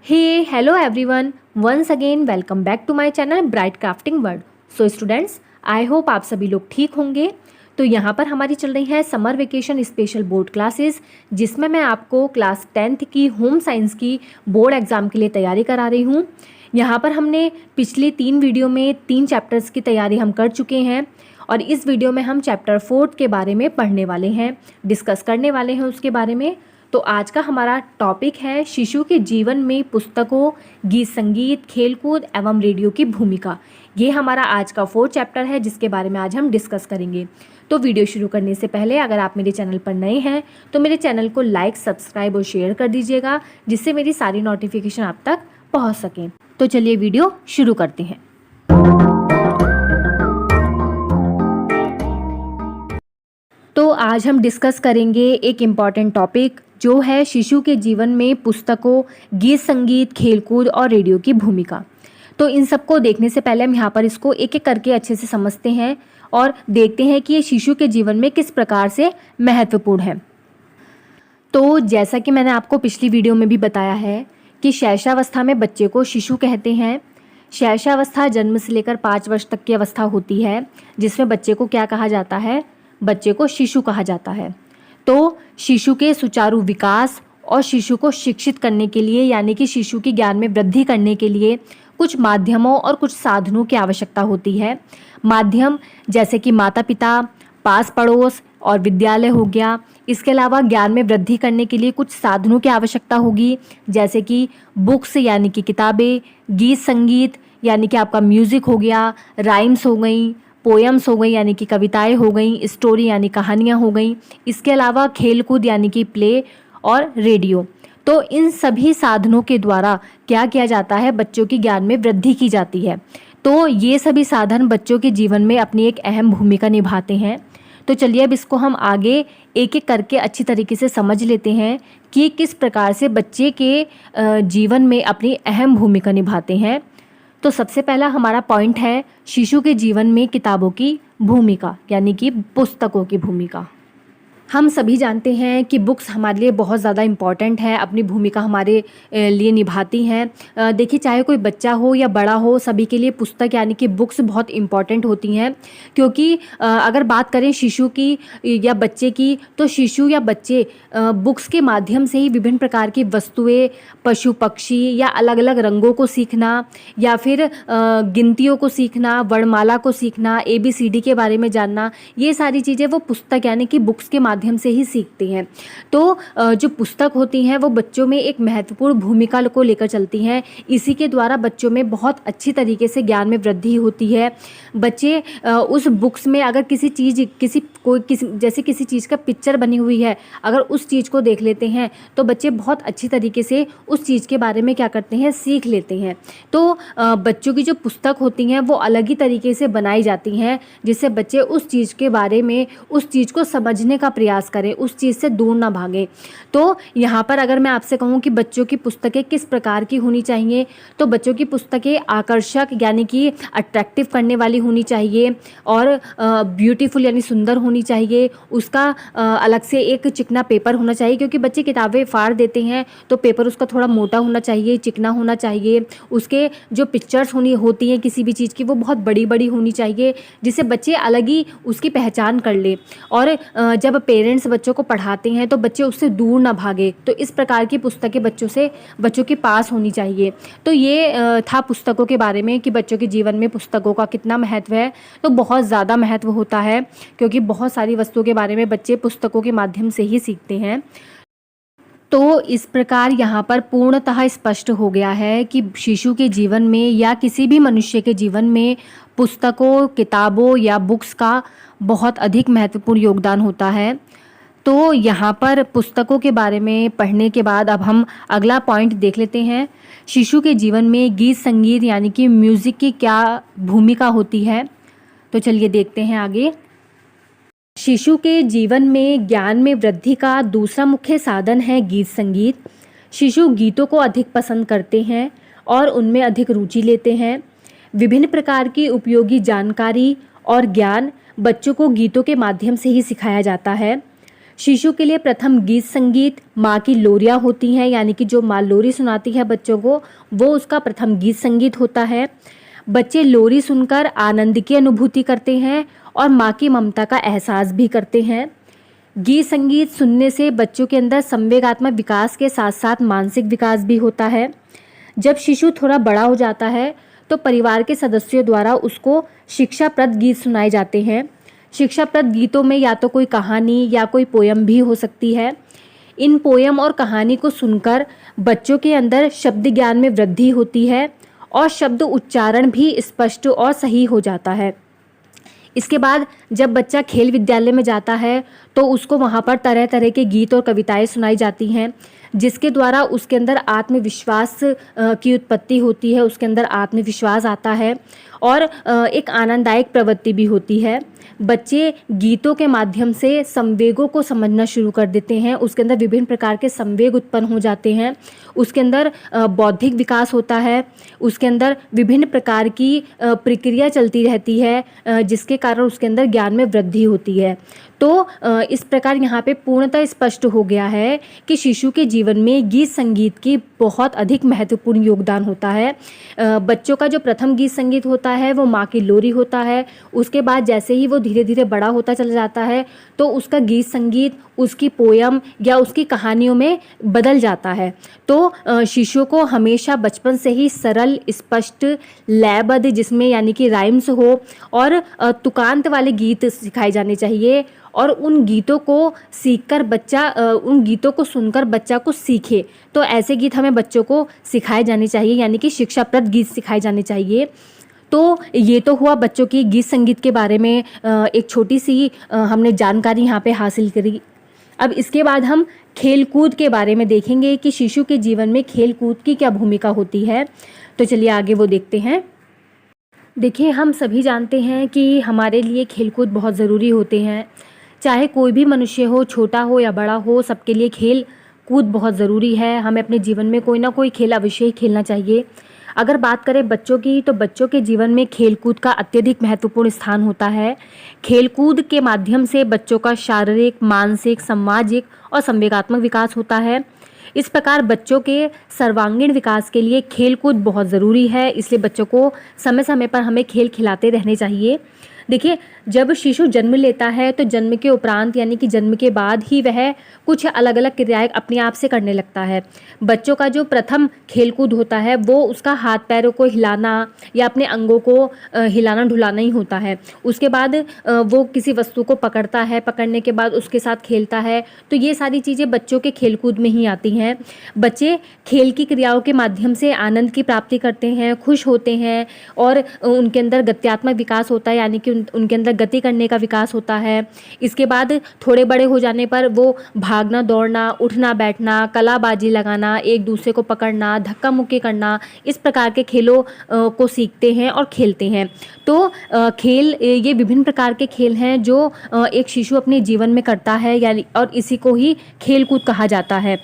Hey, hello everyone. Once again, welcome back to my channel Bright Crafting World. So students, I hope आप सभी लोग ठीक होंगे। तो यहाँ पर हमारी चल रही है summer vacation special board classes, जिसमें मैं आपको क्लास 10th की होम साइंस की बोर्ड एग्ज़ाम के लिए तैयारी करा रही हूँ। यहाँ पर हमने पिछली 3 वीडियो में 3 चैप्टर्स की तैयारी हम कर चुके हैं और इस वीडियो में हम चैप्टर 4 के बारे में पढ़ने वाले हैं, डिस्कस करने वाले हैं उसके बारे में। तो आज का हमारा टॉपिक है शिशु के जीवन में पुस्तकों, गीत संगीत, खेलकूद एवं रेडियो की भूमिका। ये हमारा आज का 4th चैप्टर है जिसके बारे में आज हम डिस्कस करेंगे। तो वीडियो शुरू करने से पहले अगर आप मेरे चैनल पर नए हैं तो मेरे चैनल को लाइक, सब्सक्राइब और शेयर कर दीजिएगा, जिससे मेरी सारी नोटिफिकेशन आप तक पहुँच सकें। तो चलिए वीडियो शुरू करते हैं। तो आज हम डिस्कस करेंगे एक इम्पॉर्टेंट टॉपिक जो है शिशु के जीवन में पुस्तकों, गीत संगीत, खेलकूद और रेडियो की भूमिका। तो इन सबको देखने से पहले हम यहाँ पर इसको एक एक करके अच्छे से समझते हैं और देखते हैं कि ये शिशु के जीवन में किस प्रकार से महत्वपूर्ण है। तो जैसा कि मैंने आपको पिछली वीडियो में भी बताया है कि शैशवावस्था में बच्चे को शिशु कहते हैं। शैशवावस्था जन्म से लेकर 5 वर्ष तक की अवस्था होती है, जिसमें बच्चे को क्या कहा जाता है? बच्चे को शिशु कहा जाता है। तो शिशु के सुचारू विकास और शिशु को शिक्षित करने के लिए, यानी कि शिशु की ज्ञान में वृद्धि करने के लिए कुछ माध्यमों और कुछ साधनों की आवश्यकता होती है। माध्यम जैसे कि माता पिता, पास पड़ोस और विद्यालय हो गया। इसके अलावा ज्ञान में वृद्धि करने के लिए कुछ साधनों की आवश्यकता होगी, जैसे कि बुक्स यानी कि किताबें, गीत संगीत यानी कि आपका म्यूज़िक हो गया, राइम्स हो गई, पोएम्स हो गई यानी कि कविताएं हो गई, स्टोरी यानी कहानियाँ हो गई। इसके अलावा खेलकूद यानी कि प्ले और रेडियो। तो इन सभी साधनों के द्वारा क्या किया जाता है? बच्चों की ज्ञान में वृद्धि की जाती है। तो ये सभी साधन बच्चों के जीवन में अपनी एक अहम भूमिका निभाते हैं। तो चलिए अब इसको हम आगे एक एक करके अच्छी तरीके से समझ लेते हैं कि किस प्रकार से बच्चे के जीवन में अपनी अहम भूमिका निभाते हैं। तो सबसे पहला हमारा पॉइंट है शिशु के जीवन में किताबों की भूमिका, यानी कि पुस्तकों की भूमिका। हम सभी जानते हैं कि बुक्स हमारे लिए बहुत ज़्यादा इम्पॉर्टेंट है, अपनी भूमिका हमारे लिए निभाती हैं। देखिए, चाहे कोई बच्चा हो या बड़ा हो, सभी के लिए पुस्तक यानी कि बुक्स बहुत इम्पॉर्टेंट होती हैं। क्योंकि अगर बात करें शिशु की या बच्चे की, तो शिशु या बच्चे बुक्स के माध्यम से ही विभिन्न प्रकार की वस्तुएं, पशु पक्षी या अलग अलग रंगों को सीखना, या फिर गिनतियों को सीखना, वर्णमाला को सीखना, ABCD के बारे में जानना, ये सारी चीज़ें वो पुस्तक यानी कि बुक्स के माध्यम से ही सीखते हैं। तो जो पुस्तक होती हैं वो बच्चों में एक महत्वपूर्ण भूमिका को लेकर चलती हैं। इसी के द्वारा बच्चों में बहुत अच्छी तरीके से ज्ञान में वृद्धि होती है। बच्चे उस बुक्स में अगर किसी चीज़ का पिक्चर बनी हुई है, अगर उस चीज़ को देख लेते हैं तो बच्चे बहुत अच्छी तरीके से उस चीज़ के बारे में क्या करते हैं? सीख लेते हैं। तो बच्चों की जो पुस्तक होती हैं वो अलग ही तरीके से बनाई जाती हैं, जिससे बच्चे उस चीज़ के बारे में, उस चीज़ को समझने का प्रयास करें, उस चीज़ से दूर ना भागें। तो यहाँ पर अगर मैं आपसे कहूँ कि बच्चों की पुस्तकें किस प्रकार की होनी चाहिए, तो बच्चों की पुस्तकें आकर्षक यानी कि अट्रैक्टिव करने वाली होनी चाहिए और ब्यूटीफुल यानी सुंदर होनी चाहिए। उसका अलग से एक चिकना पेपर होना चाहिए, क्योंकि बच्चे किताबें फाड़ देते हैं तो पेपर उसका थोड़ा मोटा होना चाहिए, चिकना होना चाहिए। उसके जो पिक्चर्स होती हैं किसी भी चीज़ की, वो बहुत बड़ी बड़ी होनी चाहिए, जिससे बच्चे अलग ही उसकी पहचान कर ले। और जब पेरेंट्स बच्चों को पढ़ाते हैं तो बच्चे उससे दूर ना भागे। तो इस प्रकार की पुस्तकें बच्चों के पास होनी चाहिए। तो ये था पुस्तकों के बारे में कि बच्चों के जीवन में पुस्तकों का कितना महत्व है। तो बहुत ज़्यादा महत्व होता है, क्योंकि बहुत सारी वस्तुओं के बारे में बच्चे पुस्तकों के माध्यम से ही सीखते हैं। तो इस प्रकार यहाँ पर पूर्णतः स्पष्ट हो गया है कि शिशु के जीवन में या किसी भी मनुष्य के जीवन में पुस्तकों, किताबों या बुक्स का बहुत अधिक महत्वपूर्ण योगदान होता है। तो यहाँ पर पुस्तकों के बारे में पढ़ने के बाद अब हम अगला पॉइंट देख लेते हैं। शिशु के जीवन में गीत संगीत यानी कि म्यूज़िक की क्या भूमिका होती है। तो चलिए देखते हैं आगे। शिशु के जीवन में ज्ञान में वृद्धि का दूसरा मुख्य साधन है गीत संगीत। शिशु गीतों को अधिक पसंद करते हैं और उनमें अधिक रुचि लेते हैं। विभिन्न प्रकार की उपयोगी जानकारी और ज्ञान बच्चों को गीतों के माध्यम से ही सिखाया जाता है। शिशु के लिए प्रथम गीत संगीत माँ की लोरियाँ होती हैं, यानी कि जो माँ लोरी सुनाती है बच्चों को, वो उसका प्रथम गीत संगीत होता है। बच्चे लोरी सुनकर आनंद की अनुभूति करते हैं और माँ की ममता का एहसास भी करते हैं। गीत संगीत सुनने से बच्चों के अंदर संवेगात्मक विकास के साथ साथ मानसिक विकास भी होता है। जब शिशु थोड़ा बड़ा हो जाता है तो परिवार के सदस्यों द्वारा उसको शिक्षाप्रद गीत सुनाए जाते हैं। शिक्षाप्रद गीतों में या तो कोई कहानी या कोई पोयम भी हो सकती है। इन पोयम और कहानी को सुनकर बच्चों के अंदर शब्द ज्ञान में वृद्धि होती है और शब्द उच्चारण भी स्पष्ट और सही हो जाता है। इसके बाद जब बच्चा खेल विद्यालय में जाता है तो उसको वहाँ पर तरह तरह के गीत और कविताएं सुनाई जाती हैं, जिसके द्वारा उसके अंदर आत्मविश्वास की उत्पत्ति होती है, उसके अंदर आत्मविश्वास आता है और एक आनंददायक प्रवृत्ति भी होती है। बच्चे गीतों के माध्यम से संवेगों को समझना शुरू कर देते हैं, उसके अंदर विभिन्न प्रकार के संवेग उत्पन्न हो जाते हैं, उसके अंदर बौद्धिक विकास होता है, उसके अंदर विभिन्न प्रकार की प्रक्रिया चलती रहती है, जिसके कारण उसके अंदर ज्ञान में वृद्धि होती है। तो इस प्रकार यहाँ पे पूर्णतः स्पष्ट हो गया है कि शिशु के जीवन में गीत संगीत की बहुत अधिक महत्वपूर्ण योगदान होता है। बच्चों का जो प्रथम गीत संगीत होता है वो माँ की लोरी होता है। उसके बाद जैसे ही वो धीरे धीरे बड़ा होता चला जाता है तो उसका गीत संगीत उसकी पोयम या उसकी कहानियों में बदल जाता है। तो शिशु को हमेशा बचपन से ही सरल, स्पष्ट, लयबद्ध, जिसमें यानी कि राइम्स हो और तुकांत वाले गीत सिखाए जाने चाहिए और उन गीतों को सीखकर बच्चा उन गीतों को सुनकर बच्चा को सीखे। तो ऐसे गीत हमें बच्चों को सिखाए जाने चाहिए, यानी कि शिक्षाप्रद गीत सिखाए जाने चाहिए। तो ये तो हुआ बच्चों की गीत संगीत के बारे में एक छोटी सी हमने जानकारी यहाँ पे हासिल करी। अब इसके बाद हम खेलकूद के बारे में देखेंगे कि शिशु के जीवन में खेलकूद की क्या भूमिका होती है। तो चलिए आगे वो देखते हैं। देखिए, हम सभी जानते हैं कि हमारे लिए खेलकूद बहुत ज़रूरी होते हैं। चाहे कोई भी मनुष्य हो, छोटा हो या बड़ा हो, सबके लिए खेल कूद बहुत ज़रूरी है। हमें अपने जीवन में कोई ना कोई खेल अवश्य ही खेलना चाहिए। अगर बात करें बच्चों की, तो बच्चों के जीवन में खेलकूद का अत्यधिक महत्वपूर्ण स्थान होता है। खेलकूद के माध्यम से बच्चों का शारीरिक, मानसिक, सामाजिक और संवेगात्मक विकास होता है। इस प्रकार बच्चों के सर्वांगीण विकास के लिए खेलकूद बहुत ज़रूरी है, इसलिए बच्चों को समय समय पर हमें खेल खिलाते रहने चाहिए। देखिए, जब शिशु जन्म लेता है तो जन्म के उपरांत यानी कि जन्म के बाद ही वह कुछ अलग अलग क्रियाएं अपने आप से करने लगता है। बच्चों का जो प्रथम खेलकूद होता है वो उसका हाथ पैरों को हिलाना या अपने अंगों को हिलाना ढुलाना ही होता है। उसके बाद वो किसी वस्तु को पकड़ता है, पकड़ने के बाद उसके साथ खेलता है। तो ये सारी चीज़ें बच्चों के खेलकूद में ही आती हैं। बच्चे खेल की क्रियाओं के माध्यम से आनंद की प्राप्ति करते हैं, खुश होते हैं और उनके अंदर गत्यात्मक विकास होता है, यानी कि उनके अंदर गति करने का विकास होता है। इसके बाद थोड़े बड़े हो जाने पर वो भागना, दौड़ना, उठना बैठना, कलाबाजी लगाना, एक दूसरे को पकड़ना, धक्का मुक्की करना, इस प्रकार के खेलों को सीखते हैं और खेलते हैं। तो खेल, ये विभिन्न प्रकार के खेल हैं जो एक शिशु अपने जीवन में करता है, यानी और इसी को ही खेलकूद कहा जाता है।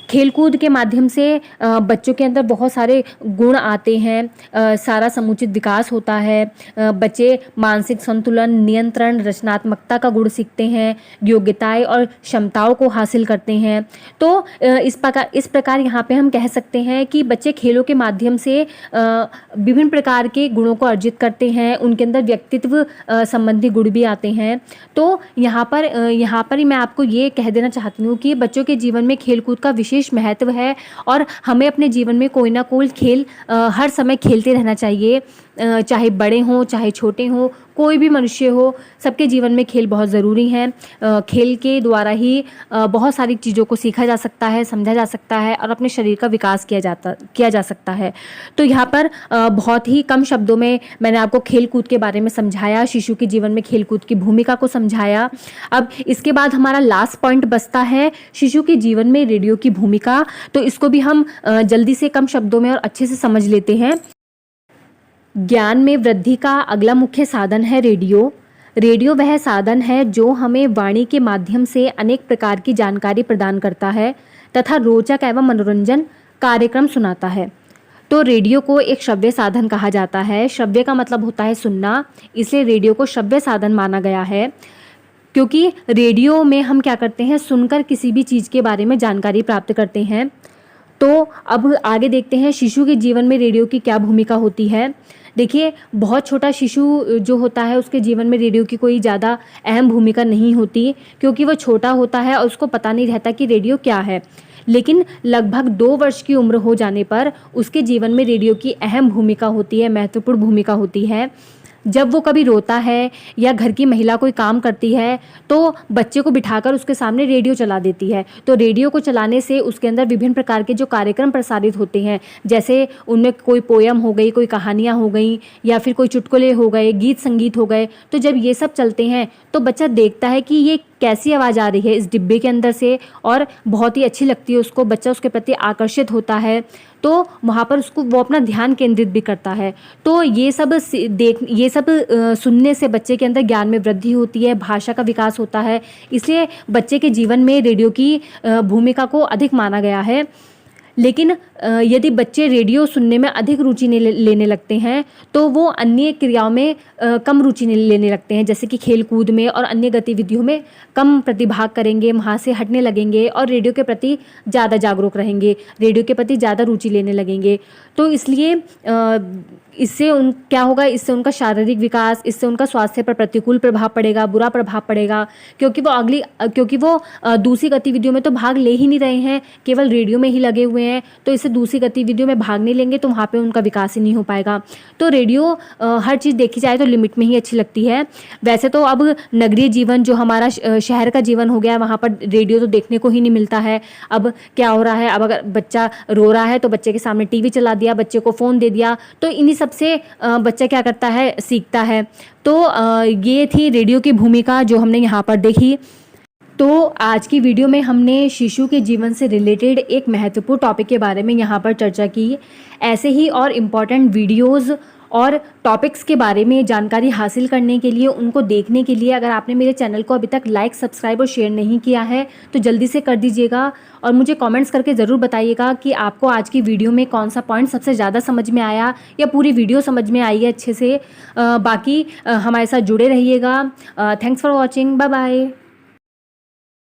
खेलकूद के माध्यम से बच्चों के अंदर बहुत सारे गुण आते हैं, सारा समुचित विकास होता है। बच्चे मानसिक संतुलन, नियंत्रण, रचनात्मकता का गुण सीखते हैं, योग्यताएं और क्षमताओं को हासिल करते हैं। तो इस प्रकार यहाँ पे हम कह सकते हैं कि बच्चे खेलों के माध्यम से विभिन्न प्रकार के गुणों को अर्जित करते हैं, उनके अंदर व्यक्तित्व संबंधी गुण भी आते हैं। तो यहाँ पर ही मैं आपको ये कह देना चाहती हूँ कि बच्चों के जीवन में खेलकूद का विशेष महत्व है और हमें अपने जीवन में कोई ना कोई खेल हर समय खेलते रहना चाहिए। चाहे बड़े हों, चाहे छोटे हों, कोई भी मनुष्य हो, सबके जीवन में खेल बहुत ज़रूरी हैं। खेल के द्वारा ही बहुत सारी चीज़ों को सीखा जा सकता है, समझा जा सकता है और अपने शरीर का विकास किया जा सकता है। तो यहाँ पर बहुत ही कम शब्दों में मैंने आपको खेल कूद के बारे में समझाया, शिशु के जीवन में खेल कूद की भूमिका को समझाया। अब इसके बाद हमारा लास्ट पॉइंट बचता है शिशु के जीवन में रेडियो की भूमिका। तो इसको भी हम जल्दी से कम शब्दों में और अच्छे से समझ लेते हैं। ज्ञान में वृद्धि का अगला मुख्य साधन है रेडियो। रेडियो वह साधन है जो हमें वाणी के माध्यम से अनेक प्रकार की जानकारी प्रदान करता है तथा रोचक एवं मनोरंजन कार्यक्रम सुनाता है। तो रेडियो को एक श्रव्य साधन कहा जाता है। श्रव्य का मतलब होता है सुनना, इसलिए रेडियो को श्रव्य साधन माना गया है। क्योंकि रेडियो में हम क्या करते हैं, सुनकर किसी भी चीज़ के बारे में जानकारी प्राप्त करते हैं। तो अब आगे देखते हैं शिशु के जीवन में रेडियो की क्या भूमिका होती है। देखिए, बहुत छोटा शिशु जो होता है उसके जीवन में रेडियो की कोई ज़्यादा अहम भूमिका नहीं होती, क्योंकि वो छोटा होता है और उसको पता नहीं रहता कि रेडियो क्या है। लेकिन लगभग 2 वर्ष की उम्र हो जाने पर उसके जीवन में रेडियो की अहम भूमिका होती है, महत्वपूर्ण भूमिका होती है। जब वो कभी रोता है या घर की महिला कोई काम करती है तो बच्चे को बिठाकर उसके सामने रेडियो चला देती है। तो रेडियो को चलाने से उसके अंदर विभिन्न प्रकार के जो कार्यक्रम प्रसारित होते हैं, जैसे उनमें कोई पोयम हो गई, कोई कहानियाँ हो गई या फिर कोई चुटकुले हो गए, गीत संगीत हो गए। तो जब ये सब चलते हैं तो बच्चा देखता है कि ये कैसी आवाज़ आ रही है इस डिब्बे के अंदर से, और बहुत ही अच्छी लगती है उसको, बच्चा उसके प्रति आकर्षित होता है। तो वहाँ पर उसको वो अपना ध्यान केंद्रित भी करता है। तो ये सब सुनने से बच्चे के अंदर ज्ञान में वृद्धि होती है, भाषा का विकास होता है। इसलिए बच्चे के जीवन में रेडियो की भूमिका को अधिक माना गया है। लेकिन यदि बच्चे रेडियो सुनने में अधिक रुचि लेने लगते हैं तो वो अन्य क्रियाओं में कम रुचि लेने लगते हैं, जैसे कि खेल कूद में और अन्य गतिविधियों में कम प्रतिभाग करेंगे, वहाँ से हटने लगेंगे और रेडियो के प्रति ज़्यादा जागरूक रहेंगे, रेडियो के प्रति ज़्यादा रुचि लेने लगेंगे। तो इसलिए इससे क्या होगा, इससे उनका शारीरिक विकास, इससे उनका स्वास्थ्य पर प्रतिकूल प्रभाव पड़ेगा, बुरा प्रभाव पड़ेगा, क्योंकि वो दूसरी गतिविधियों में तो भाग ले ही नहीं रहे हैं, केवल रेडियो में ही लगे हुए हैं। तो इससे दूसरी गतिविधियों में भाग नहीं लेंगे तो वहाँ पे उनका विकास ही नहीं हो पाएगा। तो रेडियो हर चीज़ देखी जाए तो लिमिट में ही अच्छी लगती है। वैसे तो अब नगरीय जीवन जो हमारा शहर का जीवन हो गया, वहाँ पर रेडियो तो देखने को ही नहीं मिलता है। अब क्या हो रहा है, अब अगर बच्चा रो रहा है तो बच्चे के सामने टीवी चला दिया, बच्चे को फ़ोन दे दिया, तो इन्हीं सबसे बच्चा क्या करता है, सीखता है। तो ये थी रेडियो की भूमिका जो हमने यहाँ पर देखी। तो आज की वीडियो में हमने शिशु के जीवन से रिलेटेड एक महत्वपूर्ण टॉपिक के बारे में यहाँ पर चर्चा की। ऐसे ही और इम्पॉर्टेंट वीडियोज़ और टॉपिक्स के बारे में जानकारी हासिल करने के लिए, उनको देखने के लिए, अगर आपने मेरे चैनल को अभी तक लाइक, सब्सक्राइब और शेयर नहीं किया है तो जल्दी से कर दीजिएगा। और मुझे कमेंट्स करके ज़रूर बताइएगा कि आपको आज की वीडियो में कौन सा पॉइंट सबसे ज़्यादा समझ में आया या पूरी वीडियो समझ में आई है अच्छे से। बाकी हमारे साथ जुड़े रहिएगा। Thanks for watching, bye bye.